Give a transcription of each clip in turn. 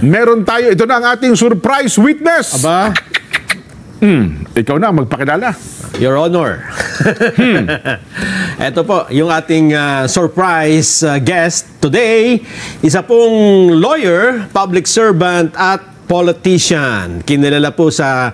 Meron tayo, ito na ang ating surprise witness. Aba? Ikaw na, magpakilala. Your Honor. Ito po, yung ating surprise guest today, isa pong lawyer, public servant at politician. Kinilala po sa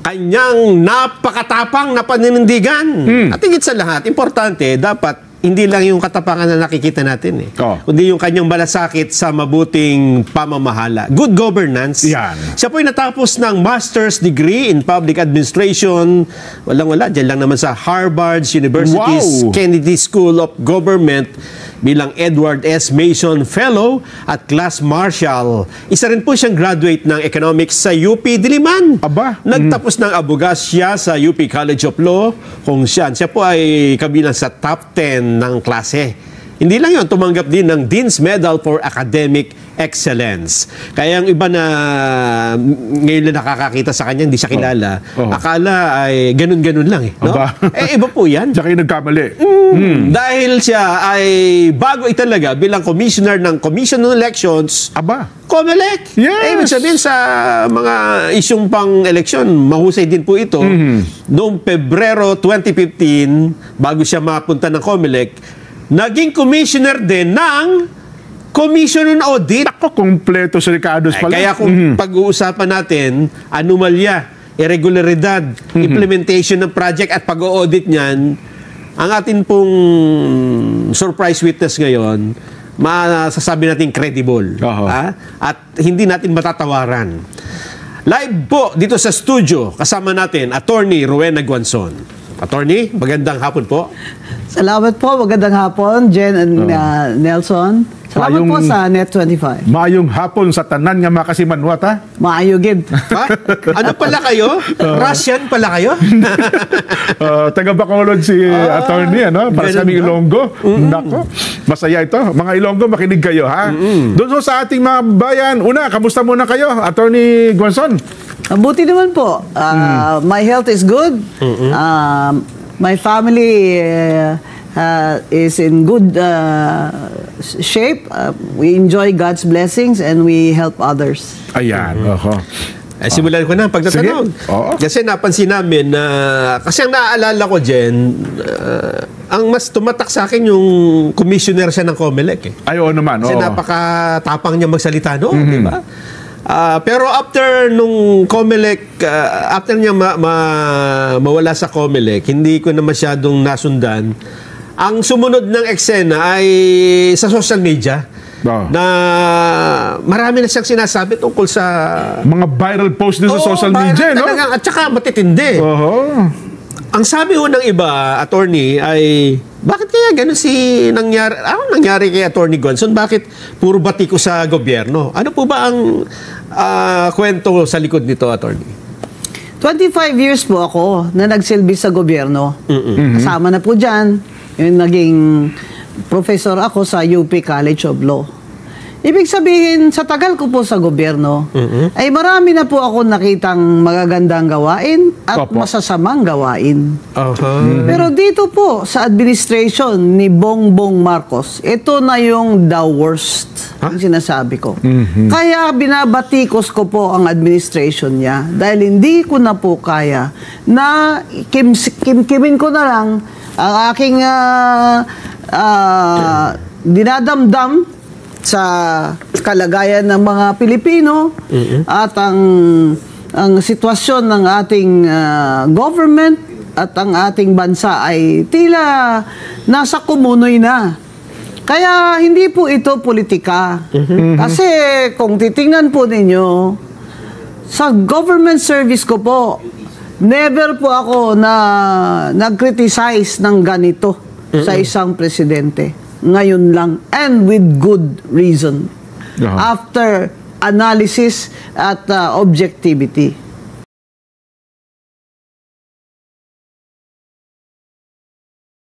kanyang napakatapang na paninindigan. At higit sa lahat, importante, dapat hindi lang yung katapangan na nakikita natin kundi yung kanyang malasakit sa mabuting pamamahala. Good governance. Yan. Siya po ay natapos ng master's degree in public administration. Walang-wala. Diyan lang naman sa Harvard University's Kennedy School of Government bilang Edward S. Mason Fellow at Class Marshal. Isa rin po siyang graduate ng Economics sa UP Diliman. Aba. Nagtapos ng abogasya sa UP College of Law kung siya po ay kabilang sa top 10 ng klase. Hindi lang yun, tumanggap din ng Dean's Medal for Academic Excellence. Kaya yung iba na ngayon na nakakakita sa kanya, hindi siya kilala, akala ay ganun-ganun lang. No? Iba po yan. Siya kayo nagkamali. Dahil siya ay bago italaga bilang commissioner ng Commission on Elections, COMELEC. Yes. Ibig sabihin sa mga isyong pang-eleksyon, mahusay din po ito. Noong Pebrero 2015, bago siya mapunta ng COMELEC, naging commissioner din ng Commission on Audit. Ako, kompleto si Ricardo pala. Kaya kung pag-uusapan natin, anomalya, irregularidad, implementation ng project at pag-audit niyan, ang atin pong surprise witness ngayon, masasabi natin credible. At hindi natin matatawaran. Live po dito sa studio, kasama natin, Attorney Rowena Guanzon. Attorney, magandang hapon po. Salamat po, magandang hapon, Jen and Nelson. Salamat po sa Net25. Maayong hapon sa tanan nga makasimanwat, ha? Maayogid. Ano pala kayo? Russian pala kayo? Taga Bacolod si Attorney, ano? Para sa aming Ilonggo. Nako, masaya ito. Mga Ilonggo, makinig kayo, ha? Doon sa ating mga bayan, una, kamusta muna kayo, Attorney Guanzon? Mabuti naman po. My health is good. My family is in good shape. We enjoy God's blessings and we help others. Ayan. Simulan ko na ang pagtatanong. Kasi napansin namin na, kasi ang naaalala ko, Jen, ang mas tumatak sa akin yung commissioner siya ng COMELEC. Ay, oo naman. Kasi napakatapang niya magsalita noon, di ba? Pero after nung COMELEC, after niya mawala sa COMELEC, hindi ko na masyadong nasundan. Ang sumunod ng eksena ay sa social media na marami na siyang sinasabi tungkol sa mga viral post din sa social media, no? At saka matitindi. Ang sabi ho ng iba, attorney, ay bakit kaya ganun nangyari? Ano nangyari kay Attorney Guanzon? Bakit puro batiko sa gobyerno? Ano po ba ang kwento sa likod nito, attorney? 25 years po ako na nagsilbi sa gobyerno. Kasama na po dyan yung naging professor ako sa UP College of Law. Ibig sabihin, sa tagal ko po sa gobyerno, ay marami na po ako nakitang magagandang gawain at masasamang gawain. Pero dito po, sa administration ni Bongbong Marcos, ito na yung the worst, ang sinasabi ko. Kaya binabatikos ko po ang administration niya dahil hindi ko na po kaya na kimin ko na lang ang aking dinadamdam sa kalagayan ng mga Pilipino at ang sitwasyon ng ating government at ang ating bansa ay tila nasa kumunoy na. Kaya hindi po ito politika. Kasi kung titingnan po ninyo, sa government service ko po, never po ako na nag-criticize ng ganito sa isang presidente. Ngayon lang, and with good reason. After analysis at objectivity.